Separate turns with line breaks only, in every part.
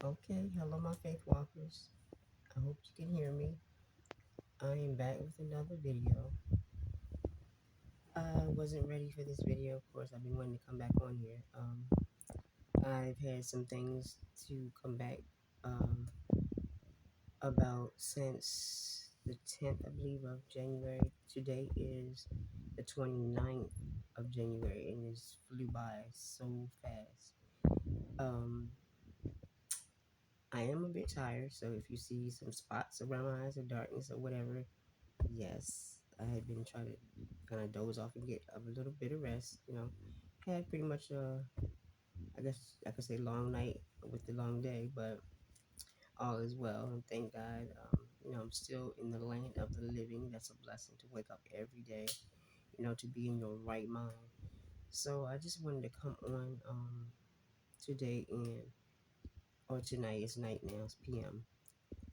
Okay, hello, my faith walkers. I hope you can hear me. I am back with another video. I wasn't ready for this video, of course. I've been wanting to come back on here. I've had some things to come back um, about since the 10th, I believe, of January. Today is the 29th of January, and it's flew by so fast. Um, I am a bit tired, so if you see some spots around my eyes or darkness or whatever, yes, I had been trying to kind of doze off and get a little bit of rest. Had pretty much I guess I could say long night with the long day, but all is well, and thank God. I'm still in the land of the living. That's a blessing to wake up every day. To be in your right mind. So I just wanted to come on today and or tonight. It's night now. It's PM.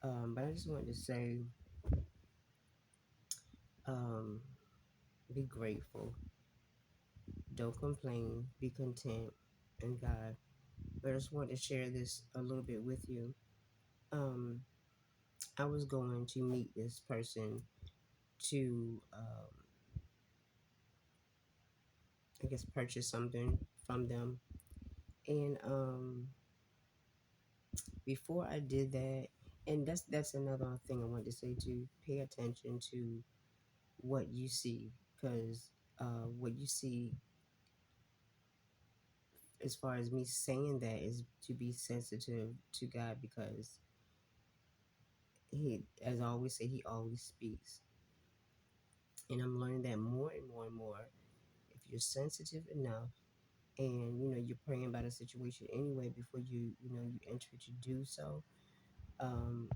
But I just wanted to say, um, be grateful. Don't complain. Be content in God. But I just wanted to share this a little bit with you. Um, I was going to meet this person to, I guess, purchase something from them. And before I did that, and that's another thing I wanted to say too. Pay attention to what you see, because what you see, as far as me saying that, is to be sensitive to God, because He, as I always say, He always speaks. And I'm learning that more and more and more. If you're sensitive enough, and you're praying about a situation anyway before you enter to do so,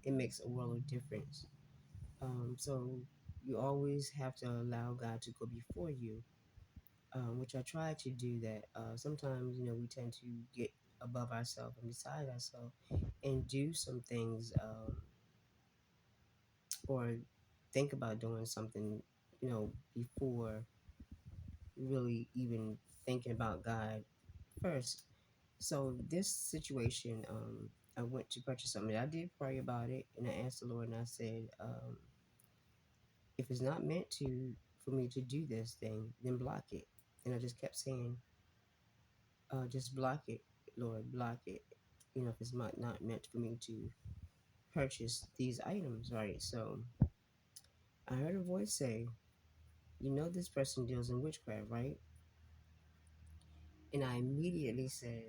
it makes a world of difference. So you always have to allow God to go before you, which I try to do that. Sometimes we tend to get above ourselves and beside ourselves and do some things, or think about doing something before really even thinking about God first. So this situation, I went to purchase something. I did pray about it, and I asked the Lord, and I said, if it's not meant to for me to do this thing, then block it. And I just kept saying, just block it, Lord, block it. If it's not meant for me to purchase these items, right? So I heard a voice say, this person deals in witchcraft, right? And I immediately said,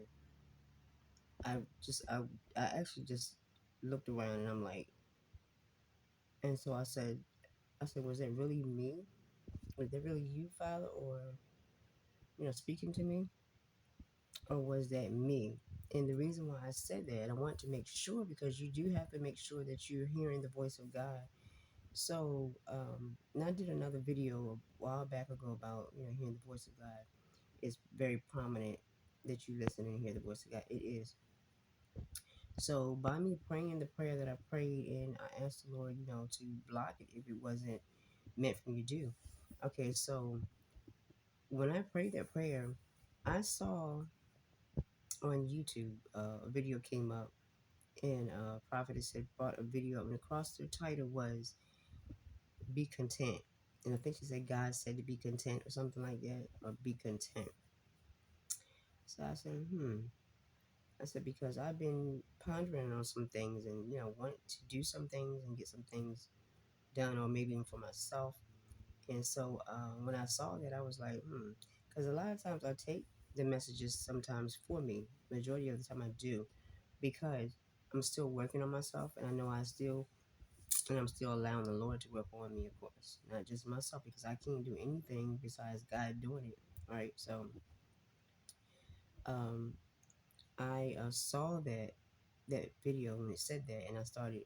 I just, I actually just looked around, and I'm like, and so I said, was that really me? Was that really you, Father, or speaking to me, or was that me? And the reason why I said that, I want to make sure, because you do have to make sure that you're hearing the voice of God. So, and I did another video a while back ago about hearing the voice of God. It's very prominent that you listen and hear the voice of God. It is. So by me praying the prayer that I prayed, and I asked the Lord, to block it if it wasn't meant for me to do. Okay, so when I prayed that prayer, I saw on YouTube a video came up, and prophetess had brought a video up, and across their title was "Be Content," and I think she said God said to be content or something like that, or be content. So I said, I said, because I've been pondering on some things, and want to do some things and get some things done, or maybe even for myself. And so when I saw that, I was like, because a lot of times I take the messages sometimes for me. Majority of the time I do, because I'm still working on myself, and I know I'm still allowing the Lord to work on me, of course, not just myself, because I can't do anything besides God doing it. Right. So um, I saw that video when it said that, and I started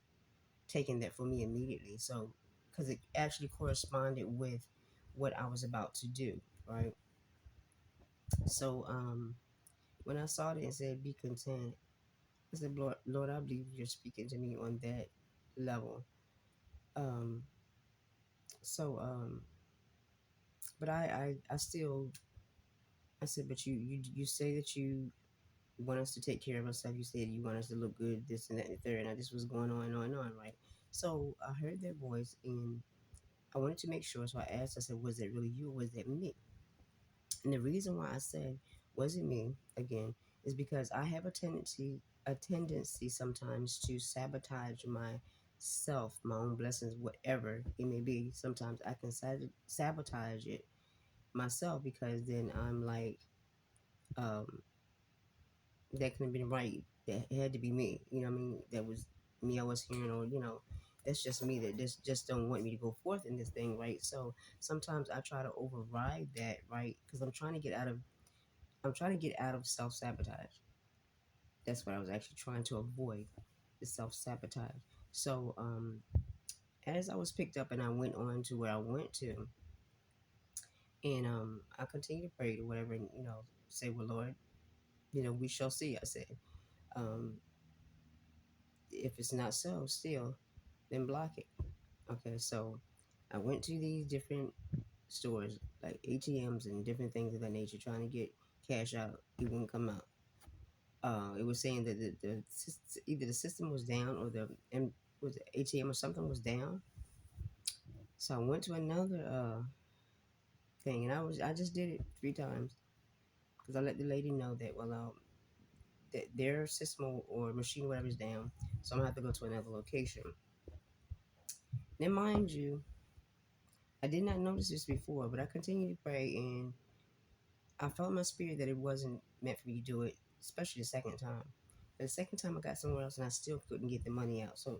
taking that for me immediately. So, because it actually corresponded with what I was about to do, right? So, when I saw it and said, "Be content," I said, Lord, I believe you're speaking to me on that level. Um, so, but I still, I said, but you say that you You want us to take care of ourselves. You said you want us to look good, this and that and the third. And this was going on and on, right? So I heard their voice and I wanted to make sure. So I asked, I said, was it really you or was it me? And the reason why I said, was it me, again, is because I have a tendency sometimes to sabotage myself, my own blessings, whatever it may be. Sometimes I can sabotage it myself because then I'm like, um, that couldn't have been right. That it had to be me. You know what I mean? That was me I was hearing, or that's just me that just don't want me to go forth in this thing, right? So sometimes I try to override that, right? Because I'm trying to get out of self sabotage. That's what I was actually trying to avoid, the self sabotage. So as I was picked up and I went on to where I went to, and I continued to pray to whatever, and say, well, Lord, we shall see. I said, um, if it's not so, still, then block it. Okay, so I went to these different stores, like ATMs and different things of that nature, trying to get cash out. It wouldn't come out. It was saying that either the system was down or was the ATM or something was down. So I went to another thing, and I just did it 3 times because I let the lady know that, well, that their system or machine or whatever is down, so I'm gonna have to go to another location. Now, mind you, I did not notice this before, but I continued to pray, and I felt in my spirit that it wasn't meant for me to do it, especially the second time. But the second time I got somewhere else, and I still couldn't get the money out, so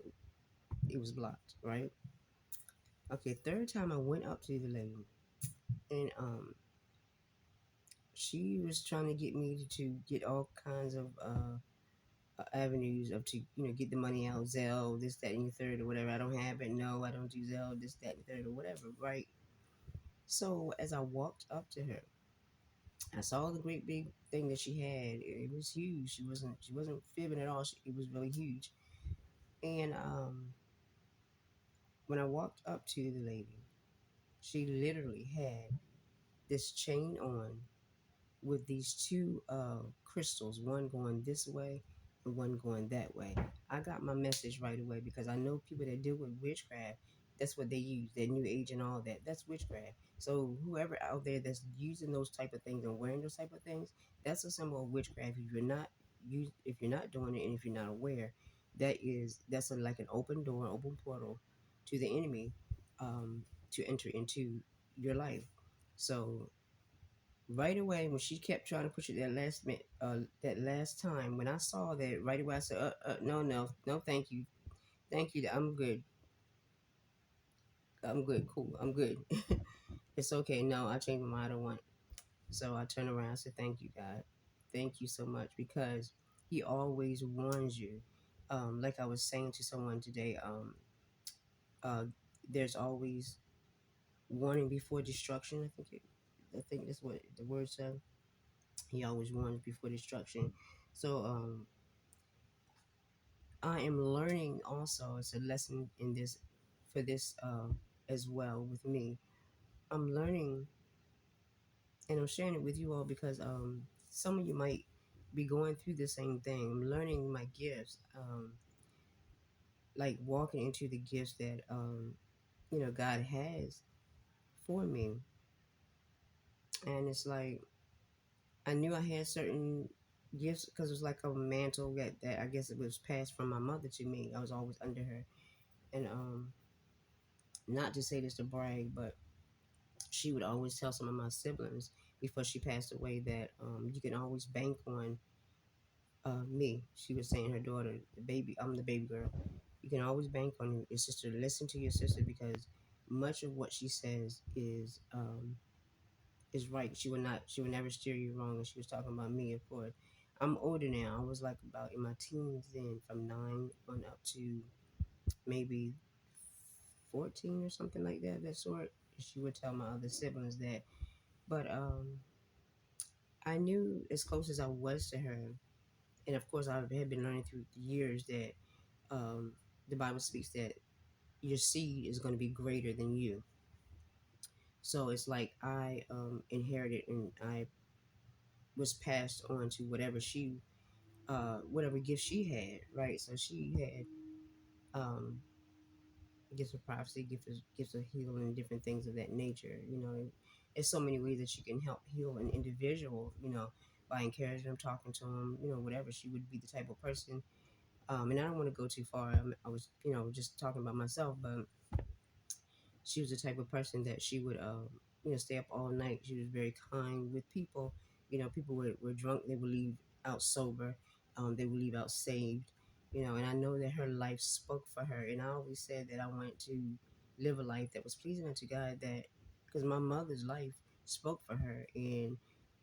it was blocked, right? Okay, third time I went up to the lady, and she was trying to get me to get all kinds of avenues of to get the money out, Zelle, this, that, and the third, or whatever. I don't have it. No, I don't do Zelle, this, that, and the third, or whatever, right? So as I walked up to her, I saw the great big thing that she had. It was huge. She wasn't fibbing at all. It was really huge. And when I walked up to the lady, she literally had this chain on with these two crystals, one going this way and one going that way. I got my message right away because I know people that deal with witchcraft. That's what they use. Their new age and all that. That's witchcraft. So whoever out there that's using those type of things and wearing those type of things, that's a symbol of witchcraft. If you're not doing it, and if you're not aware, like an open door, open portal to the enemy, to enter into your life. So right away when she kept trying to push it that last time, when I saw that, right away I said, no, no, no, thank you, I'm good, cool, I'm good. It's okay. No, I changed my mind. I don't want it. So I turned around. I said, thank you, God, thank you so much, because He always warns you. Like I was saying to someone today, uh, there's always warning before destruction. I think that's what the word said. He always warns before destruction. So I am learning also. It's a lesson in this for this as well with me. I'm learning, and I'm sharing it with you all because some of you might be going through the same thing. I'm learning my gifts, like walking into the gifts that God has for me, and it's like I knew I had certain gifts because it was like a mantle that I guess it was passed from my mother to me. I was always under her, and not to say this to brag, but she would always tell some of my siblings before she passed away that you can always bank on me. She was saying her daughter, the baby, I'm the baby girl. You can always bank on your sister. Listen to your sister because much of what she says is right. She would never steer you wrong. And she was talking about me, of course. I'm older now. I was like about in my teens then, from 9 on up to maybe 14 or something like that sort. She would tell my other siblings that. But I knew as close as I was to her, and of course I had been learning through the years that um, the Bible speaks that your seed is going to be greater than you. So it's like I inherited and I was passed on to whatever she whatever gift she had, right? So she had gifts of prophecy, gifts of healing, and different things of that nature. There's so many ways that you can help heal an individual. By encouraging them, talking to them, whatever. She would be the type of person. And I don't want to go too far. I was, just talking about myself, but she was the type of person that she would stay up all night. She was very kind with people. People were drunk, they would leave out sober. They would leave out saved. And I know that her life spoke for her, and I always said that I wanted to live a life that was pleasing unto God, that because my mother's life spoke for her. And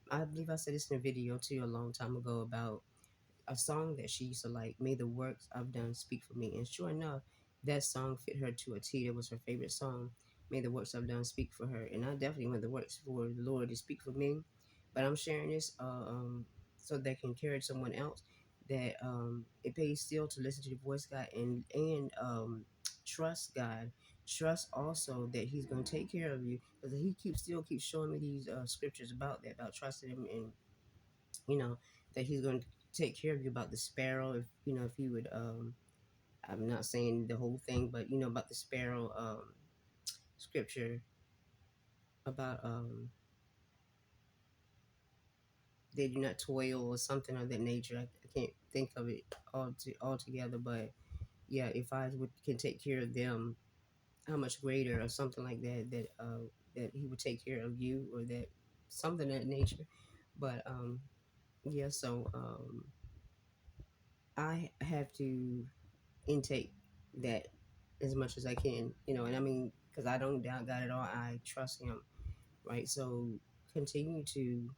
I believe I said this in a video too a long time ago about a song that she used to like, "May the works I've done speak for me." And sure enough, that song fit her to a T. That was her favorite song. "May the works I've done speak for her." And I definitely want the works for the Lord to speak for me. But I'm sharing this so that can encourage someone else that it pays still to listen to the voice of God, and trust God. Trust also that He's going to take care of you, because He keeps showing me these scriptures about that, about trusting Him, and you know that He's going to take care of you, about the sparrow. If He would, I'm not saying the whole thing, but about the sparrow scripture about they do not toil or something of that nature. I can't think of it all together, but yeah, if I can take care of them, how much greater, or something like that, that He would take care of you, or that something of that nature. But yeah, so I have to intake that as much as I can, and I mean, because I don't doubt God at all. I trust Him, right? So continue to,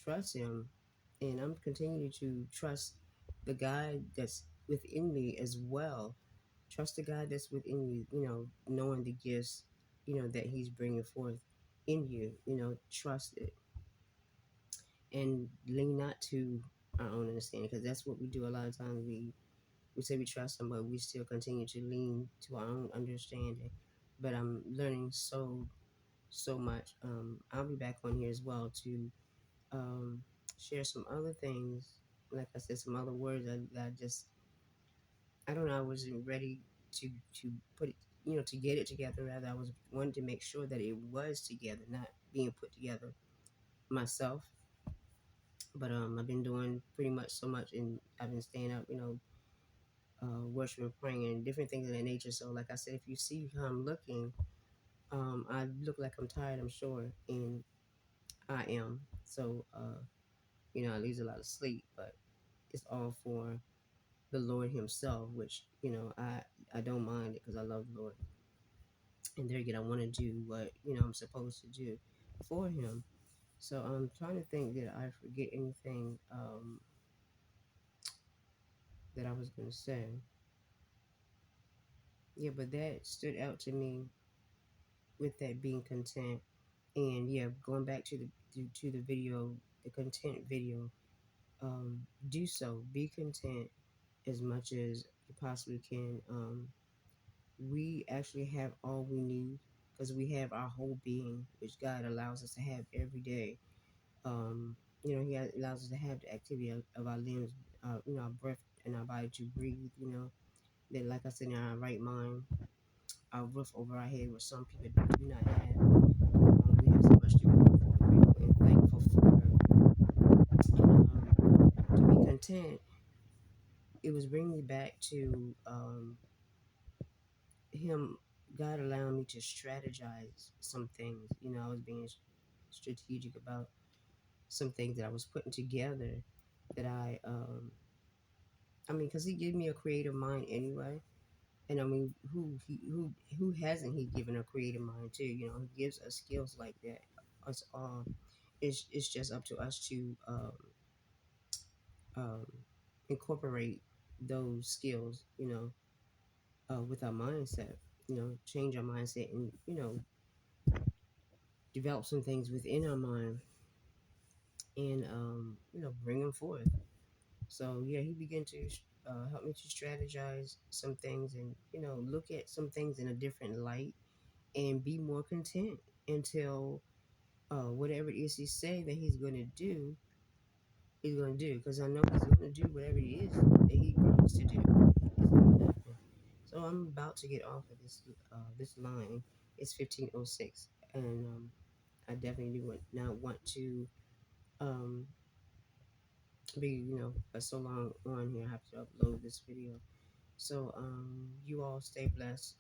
trust Him, and I'm continuing to trust the God that's within me as well. Trust the God that's within you, knowing the gifts, that He's bringing forth in you, trust it, and lean not to our own understanding, because that's what we do a lot of times. We say we trust Him, but we still continue to lean to our own understanding. But I'm learning so much. I'll be back on here as well to share some other things. Like I said, some other words that I don't know. I wasn't ready to put it, to get it together. Rather, I was wanting to make sure that it was together, not being put together myself. But I've been doing pretty much so much, and I've been staying up, worshiping, praying, and different things of that nature. So, like I said, if you see how I'm looking, I look like I'm tired, I'm sure, and I am. So, I lose a lot of sleep, but it's all for the Lord Himself, which I don't mind it, because I love the Lord, and there again, I want to do what I'm supposed to do for Him. So I'm trying to think, did I forget anything that I was going to say? Yeah, but that stood out to me, with that being content. And yeah, going back to the video, the content video, do so. Be content as much as you possibly can. We actually have all we need, because we have our whole being, which God allows us to have every day. He allows us to have the activity of our limbs, our breath and our body to breathe. That, like I said, in our right mind, our roof over our head, which some people do not have. We have so much to be grateful and thankful for. And to be content, it was bringing me back to Him, God allowing me to strategize some things. I was being strategic about some things that I was putting together, that I mean, because He gave me a creative mind anyway. And I mean, who hasn't He given a creative mind to? He gives us skills like that. Us all. It's just up to us to um, incorporate those skills, with our mindset. Change our mindset, and develop some things within our mind, and bring them forth. So yeah, He began to help me to strategize some things, and look at some things in a different light, and be more content until whatever it is He say that He's going to do, He's going to do, because I know He's going to do whatever it is that He promised to do. It's going to happen. So I'm about to get off of this line. It's 15:06, and I definitely do not want to um, be so long on here. I have to upload this video. So you all stay blessed.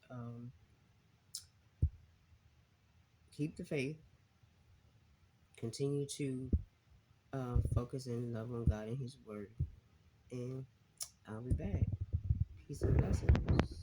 Keep the faith. Continue to focus and love on God and His Word. And I'll be back. Peace and blessings.